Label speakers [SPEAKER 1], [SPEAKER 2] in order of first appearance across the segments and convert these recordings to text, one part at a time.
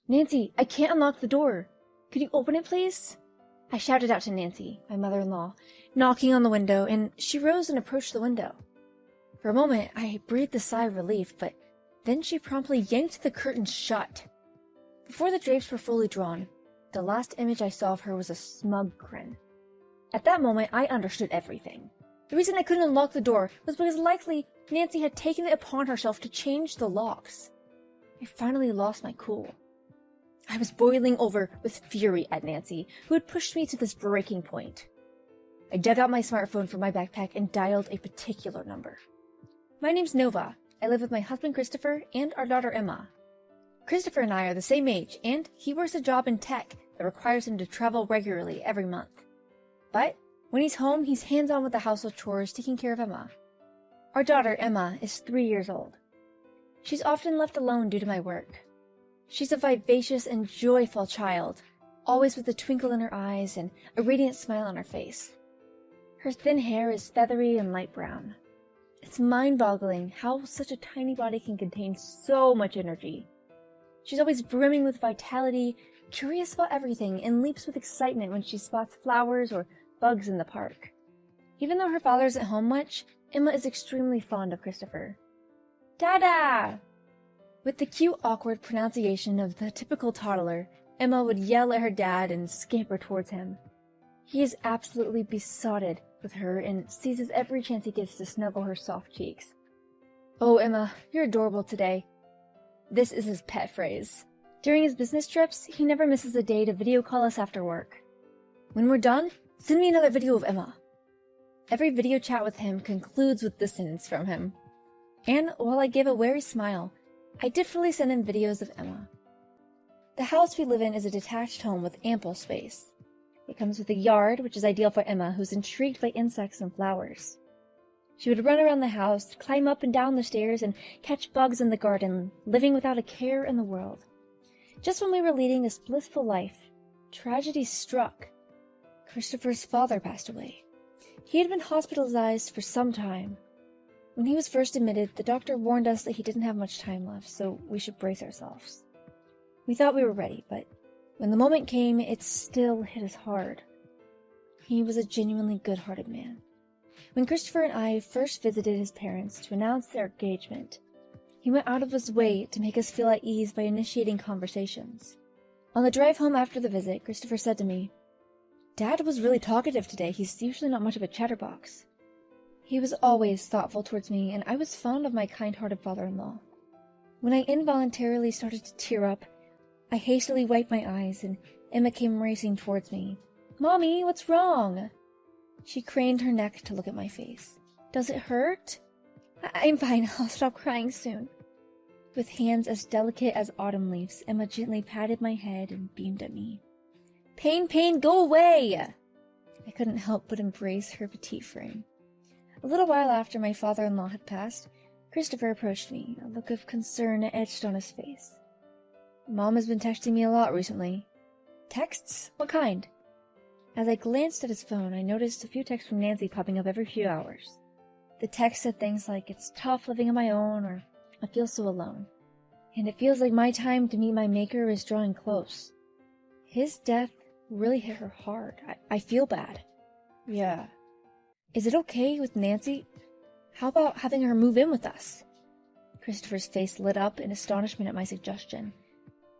[SPEAKER 1] Nancy, I can't unlock the door. Could you open it, please? I shouted out to Nancy, my mother-in-law, knocking on the window, and she rose and approached the window. For a moment, I breathed a sigh of relief, but then she promptly yanked the curtains shut. Before the drapes were fully drawn, the last image I saw of her was a smug grin. At that moment, I understood everything. The reason I couldn't unlock the door was because likely Nancy had taken it upon herself to change the locks. I finally lost my cool. I was boiling over with fury at Nancy, who had pushed me to this breaking point. I dug out my smartphone from my backpack and dialed a particular number. My name's Nova. I live with my husband Christopher and our daughter Emma. Christopher and I are the same age, and he works a job in tech that requires him to travel regularly every month. But when he's home, he's hands-on with the household chores, taking care of Emma. Our daughter, Emma, is 3 years old. She's often left alone due to my work. She's a vivacious and joyful child, always with a twinkle in her eyes and a radiant smile on her face. Her thin hair is feathery and light brown. It's mind-boggling how such a tiny body can contain so much energy. She's always brimming with vitality, curious about everything, and leaps with excitement when she spots flowers or bugs in the park. Even though her father isn't home much, Emma is extremely fond of Christopher. Dada! With the cute, awkward pronunciation of the typical toddler, Emma would yell at her dad and scamper towards him. He is absolutely besotted with her and seizes every chance he gets to snuggle her soft cheeks. Oh, Emma, you're adorable today. This is his pet phrase. During his business trips, he never misses a day to video call us after work. When we're done, send me another video of Emma. Every video chat with him concludes with this sentence from him. And while I give a wary smile, I differently send him videos of Emma. The house we live in is a detached home with ample space. It comes with a yard, which is ideal for Emma, who's intrigued by insects and flowers. She would run around the house, climb up and down the stairs, and catch bugs in the garden, living without a care in the world. Just when we were leading this blissful life, tragedy struck. Christopher's father passed away. He had been hospitalized for some time. When he was first admitted, the doctor warned us that he didn't have much time left, so we should brace ourselves. We thought we were ready, but when the moment came, it still hit us hard. He was a genuinely good-hearted man. When Christopher and I first visited his parents to announce their engagement, he went out of his way to make us feel at ease by initiating conversations. On the drive home after the visit, Christopher said to me, "Dad was really talkative today. He's usually not much of a chatterbox." He was always thoughtful towards me, and I was fond of my kind-hearted father-in-law. When I involuntarily started to tear up, I hastily wiped my eyes, and Emma came racing towards me. "Mommy, what's wrong?" She craned her neck to look at my face. "Does it hurt?" I'm fine. I'll stop crying soon." With hands as delicate as autumn leaves, Emma gently patted my head and beamed at me. "Pain, pain, go away!" I couldn't help but embrace her petite frame. A little while after my father-in-law had passed, Christopher approached me, a look of concern etched on his face. "Mom has been texting me a lot recently." "Texts? What kind?" As I glanced at his phone, I noticed a few texts from Nancy popping up every few hours. The text said things like, "It's tough living on my own," or "I feel so alone. And it feels like my time to meet my maker is drawing close." His death really hit her hard. I feel bad. "Yeah. Is it okay with Nancy? How about having her move in with us?" Christopher's face lit up in astonishment at my suggestion.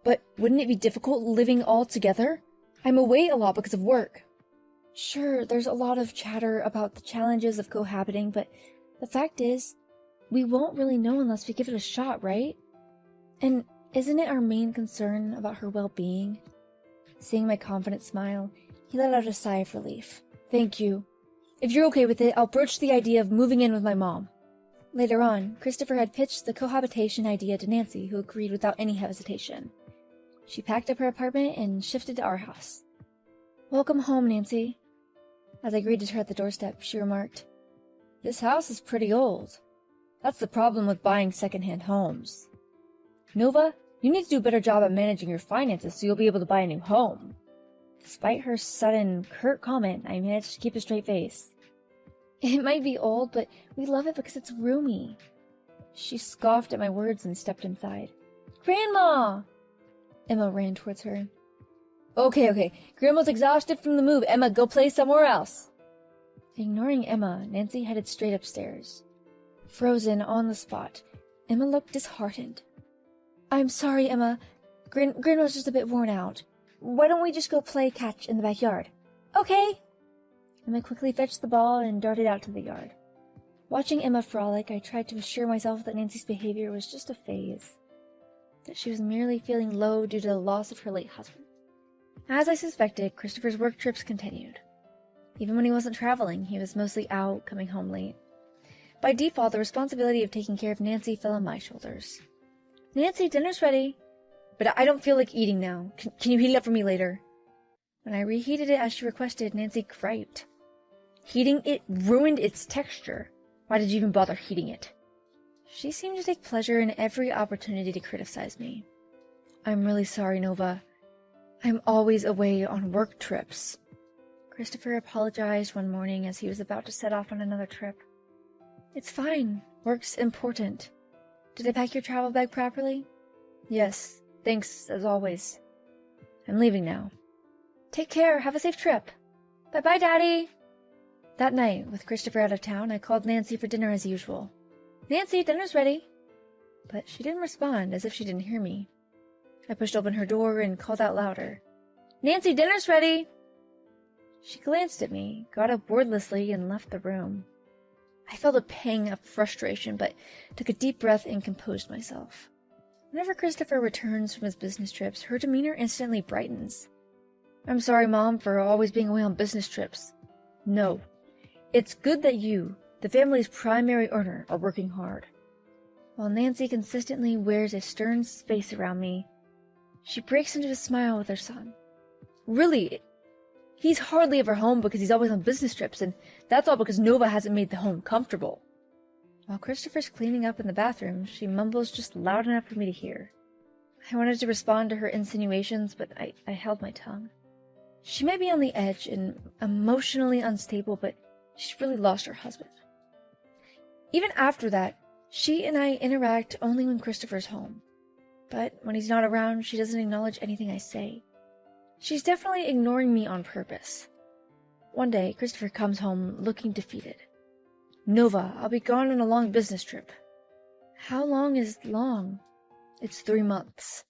[SPEAKER 1] "But wouldn't it be difficult living all together? I'm away a lot because of work." "Sure, there's a lot of chatter about the challenges of cohabiting, but the fact is, we won't really know unless we give it a shot, right? And isn't it our main concern about her well-being?" Seeing my confident smile, he let out a sigh of relief. "Thank you. If you're okay with it, I'll broach the idea of moving in with my mom." Later on, Christopher had pitched the cohabitation idea to Nancy, who agreed without any hesitation. She packed up her apartment and shifted to our house. "Welcome home, Nancy." As I greeted her at the doorstep, she remarked, "This house is pretty old. That's the problem with buying second-hand homes. Nova, you need to do a better job at managing your finances so you'll be able to buy a new home." Despite her sudden, curt comment, I managed to keep a straight face. "It might be old, but we love it because it's roomy." She scoffed at my words and stepped inside. "Grandma!" Emma ran towards her. Okay. Grandma's exhausted from the move. Emma, go play somewhere else. Ignoring Emma, Nancy headed straight upstairs. Frozen on the spot, Emma looked disheartened. I'm sorry, Emma. Grandma's just a bit worn out. Why don't we just go play catch in the backyard? Okay. Emma quickly fetched the ball and darted out to the yard. Watching Emma frolic, I tried to assure myself that Nancy's behavior was just a phase, that she was merely feeling low due to the loss of her late husband. As I suspected, Christopher's work trips continued. Even when he wasn't traveling, he was mostly out, coming home late. By default, the responsibility of taking care of Nancy fell on my shoulders. Nancy, dinner's ready. But I don't feel like eating now. Can you heat it up for me later? When I reheated it as she requested, Nancy griped. Heating it ruined its texture. Why did you even bother heating it? She seemed to take pleasure in every opportunity to criticize me. I'm really sorry, Nova. I'm always away on work trips. Christopher apologized one morning as he was about to set off on another trip. It's fine. Work's important. Did I pack your travel bag properly? Yes. Thanks, as always. I'm leaving now. Take care. Have a safe trip. Bye-bye, Daddy. That night, with Christopher out of town, I called Nancy for dinner as usual. Nancy, dinner's ready. But she didn't respond, as if she didn't hear me. I pushed open her door and called out louder. Nancy, dinner's ready. She glanced at me, got up wordlessly, and left the room. I felt a pang of frustration, but took a deep breath and composed myself. Whenever Christopher returns from his business trips, her demeanor instantly brightens. I'm sorry, Mom, for always being away on business trips. No. It's good that you, the family's primary earner, are working hard. While Nancy consistently wears a stern face around me, she breaks into a smile with her son. Really? He's hardly ever home because he's always on business trips, and that's all because Nova hasn't made the home comfortable. While Christopher's cleaning up in the bathroom, she mumbles just loud enough for me to hear. I wanted to respond to her insinuations, but I held my tongue. She may be on the edge and emotionally unstable, but she's really lost her husband. Even after that, she and I interact only when Christopher's home. But when he's not around, she doesn't acknowledge anything I say. She's definitely ignoring me on purpose. One day, Christopher comes home looking defeated. Nova, I'll be gone on a long business trip. How long is long? It's 3 months.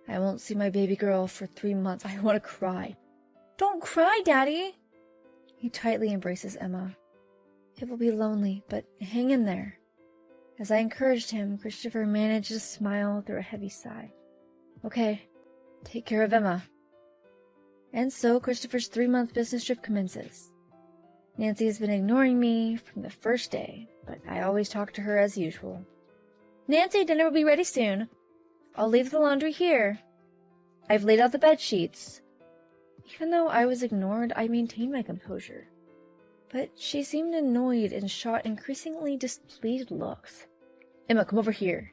[SPEAKER 1] I won't see my baby girl for 3 months. I want to cry. Don't cry, Daddy. He tightly embraces Emma. It will be lonely, but hang in there. As I encouraged him, Christopher managed to smile through a heavy sigh. Okay, take care of Emma. And so Christopher's 3-month business trip commences. Nancy has been ignoring me from the first day, but I always talk to her as usual. Nancy, dinner will be ready soon. I'll leave the laundry here. I've laid out the bed sheets. Even though I was ignored, I maintained my composure. But she seemed annoyed and shot increasingly displeased looks. Emma, come over here.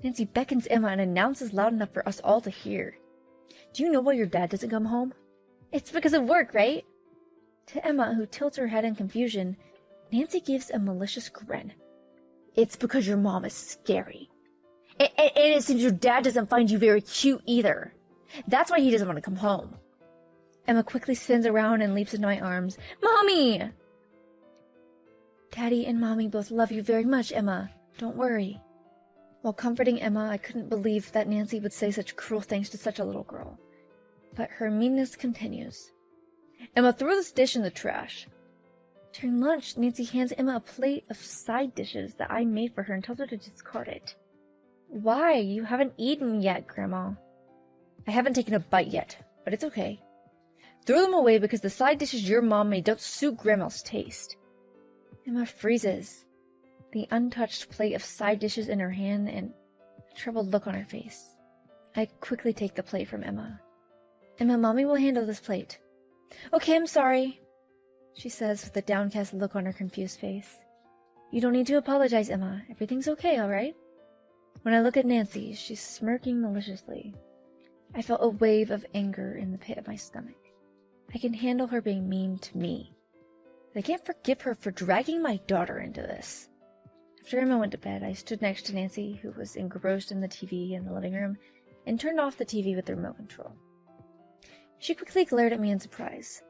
[SPEAKER 1] Nancy beckons Emma and announces loud enough for us all to hear. Do you know why your dad doesn't come home? It's because of work, right? To Emma, who tilts her head in confusion, Nancy gives a malicious grin. It's because your mom is scary. And it seems your dad doesn't find you very cute either. That's why he doesn't want to come home. Emma quickly spins around and leaps into my arms. Mommy! Daddy and Mommy both love you very much, Emma. Don't worry. While comforting Emma, I couldn't believe that Nancy would say such cruel things to such a little girl. But her meanness continues. Emma, throw this dish in the trash. During lunch, Nancy hands Emma a plate of side dishes that I made for her and tells her to discard it. Why? You haven't eaten yet, Grandma. I haven't taken a bite yet, but it's okay. Throw them away because the side dishes your mom made don't suit Grandma's taste. Emma freezes, the untouched plate of side dishes in her hand and a troubled look on her face. I quickly take the plate from Emma. Emma, Mommy will handle this plate. Okay, I'm sorry, she says with a downcast look on her confused face. You don't need to apologize, Emma. Everything's okay, all right? When I look at Nancy, she's smirking maliciously. I felt a wave of anger in the pit of my stomach. I can handle her being mean to me, but I can't forgive her for dragging my daughter into this. After Emma went to bed, I stood next to Nancy, who was engrossed in the TV in the living room, and turned off the TV with the remote control. She quickly glared at me in surprise.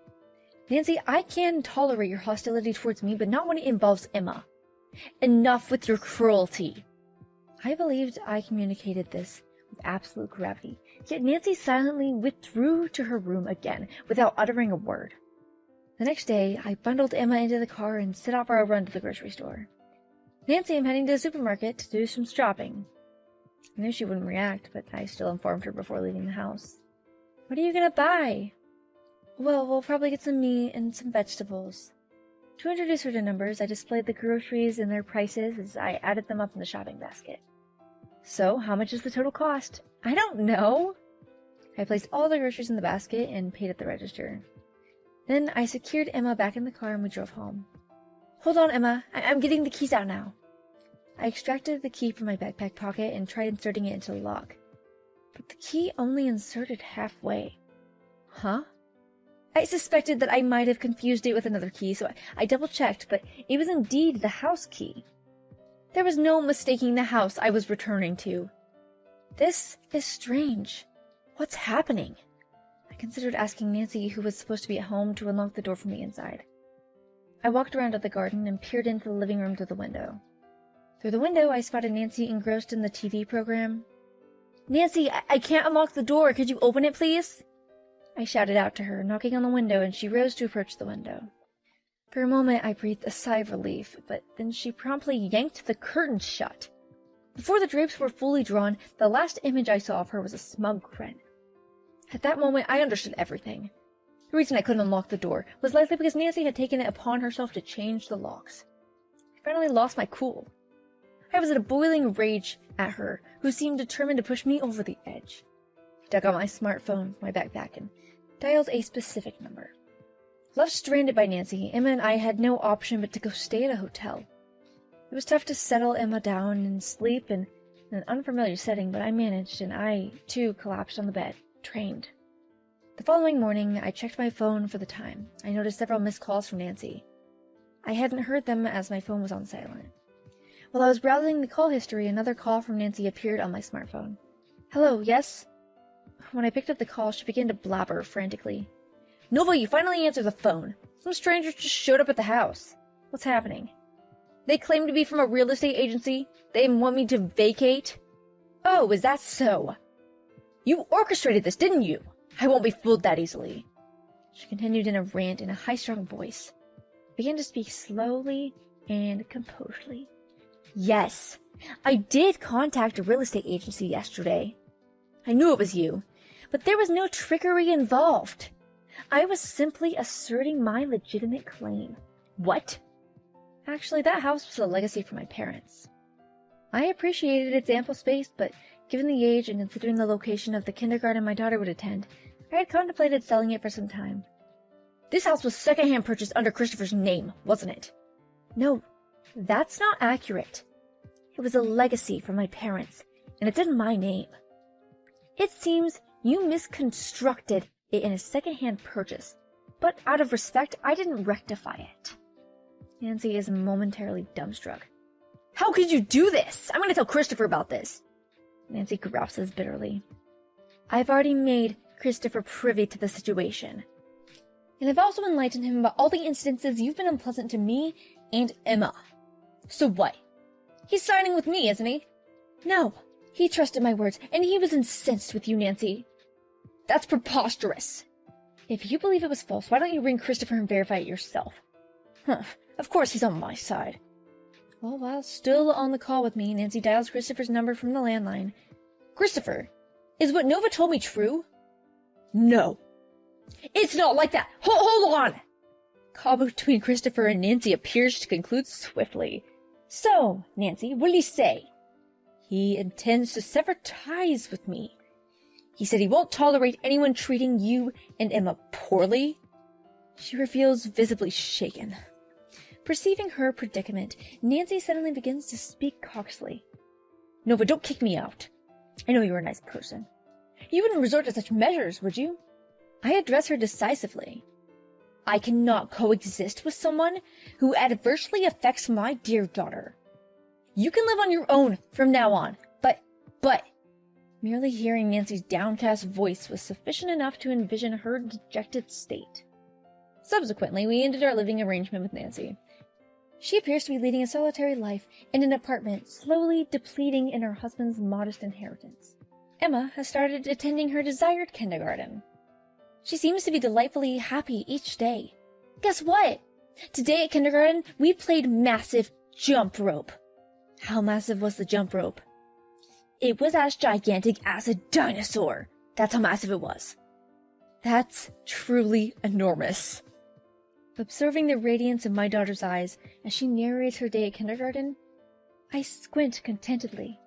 [SPEAKER 1] Nancy, I can tolerate your hostility towards me, but not when it involves Emma. Enough with your cruelty. I believed I communicated this with absolute gravity, yet Nancy silently withdrew to her room again without uttering a word. The next day, I bundled Emma into the car and set off for a run to the grocery store. Nancy, I'm heading to the supermarket to do some shopping. I knew she wouldn't react, but I still informed her before leaving the house. What are you gonna buy? Well, we'll probably get some meat and some vegetables. To introduce her to numbers, I displayed the groceries and their prices as I added them up in the shopping basket. So, how much is the total cost? I don't know. I placed all the groceries in the basket and paid at the register. Then I secured Emma back in the car and we drove home. Hold on, Emma. I'm getting the keys out now. I extracted the key from my backpack pocket and tried inserting it into the lock. But the key only inserted halfway. Huh? I suspected that I might have confused it with another key, so I double-checked, but it was indeed the house key. There was no mistaking the house I was returning to. This is strange. What's happening? I considered asking Nancy, who was supposed to be at home, to unlock the door from the inside. I walked around to the garden and peered into the living room through the window. Through the window, I spotted Nancy engrossed in the TV program. Nancy, I can't unlock the door. Could you open it, please? I shouted out to her, knocking on the window, and she rose to approach the window. For a moment, I breathed a sigh of relief, but then she promptly yanked the curtains shut. Before the drapes were fully drawn, the last image I saw of her was a smug grin. At that moment, I understood everything. The reason I couldn't unlock the door was likely because Nancy had taken it upon herself to change the locks. I finally lost my cool. I was in a boiling rage at her, who seemed determined to push me over the edge. I dug out my smartphone, my backpack, and dialed a specific number. Left stranded by Nancy, Emma and I had no option but to go stay at a hotel. It was tough to settle Emma down and sleep in an unfamiliar setting, but I managed, and I, too, collapsed on the bed, drained. The following morning, I checked my phone for the time. I noticed several missed calls from Nancy. I hadn't heard them as my phone was on silent. While I was browsing the call history, another call from Nancy appeared on my smartphone. Hello, yes? When I picked up the call, she began to blabber frantically. Nova, you finally answered the phone. Some strangers just showed up at the house. What's happening? They claim to be from a real estate agency. They want me to vacate. Oh, is that so? You orchestrated this, didn't you? I won't be fooled that easily. She continued in a rant in a high-strung voice. I began to speak slowly and composedly. Yes, I did contact a real estate agency yesterday. I knew it was you, but there was no trickery involved. I was simply asserting my legitimate claim. What? Actually, that house was a legacy from my parents. I appreciated its ample space, but given the age and considering the location of the kindergarten my daughter would attend, I had contemplated selling it for some time. This house was secondhand purchased under Christopher's name, wasn't it? No, that's not accurate. It was a legacy from my parents, and it's in my name. It seems you misconstructed it in a secondhand purchase, but out of respect, I didn't rectify it. Nancy is momentarily dumbstruck. How could you do this? I'm going to tell Christopher about this. Nancy grouses bitterly. I've already made Christopher privy to the situation. And I've also enlightened him about all the instances you've been unpleasant to me and Emma. So what? He's siding with me, isn't he? No, he trusted my words, and he was incensed with you, Nancy. That's preposterous. If you believe it was false, why don't you ring Christopher and verify it yourself? Huh, of course he's on my side. Well, while still on the call with me, Nancy dials Christopher's number from the landline. Christopher, is what Nova told me true? No. It's not like that. Hold on. Call between Christopher and Nancy appears to conclude swiftly. So, Nancy, what did he say? He intends to sever ties with me. He said he won't tolerate anyone treating you and Emma poorly. She reveals visibly shaken. Perceiving her predicament, Nancy suddenly begins to speak coxly. Nova, don't kick me out. I know you're a nice person. You wouldn't resort to such measures, would you? I address her decisively. I cannot coexist with someone who adversely affects my dear daughter. You can live on your own from now on, but, Merely hearing Nancy's downcast voice was sufficient enough to envision her dejected state. Subsequently, we ended our living arrangement with Nancy. She appears to be leading a solitary life in an apartment, slowly depleting in her husband's modest inheritance. Emma has started attending her desired kindergarten. She seems to be delightfully happy each day. Guess what? Today at kindergarten, we played massive jump rope. How massive was the jump rope? It was as gigantic as a dinosaur. That's how massive it was. That's truly enormous. Observing the radiance in my daughter's eyes as she narrates her day at kindergarten, I squint contentedly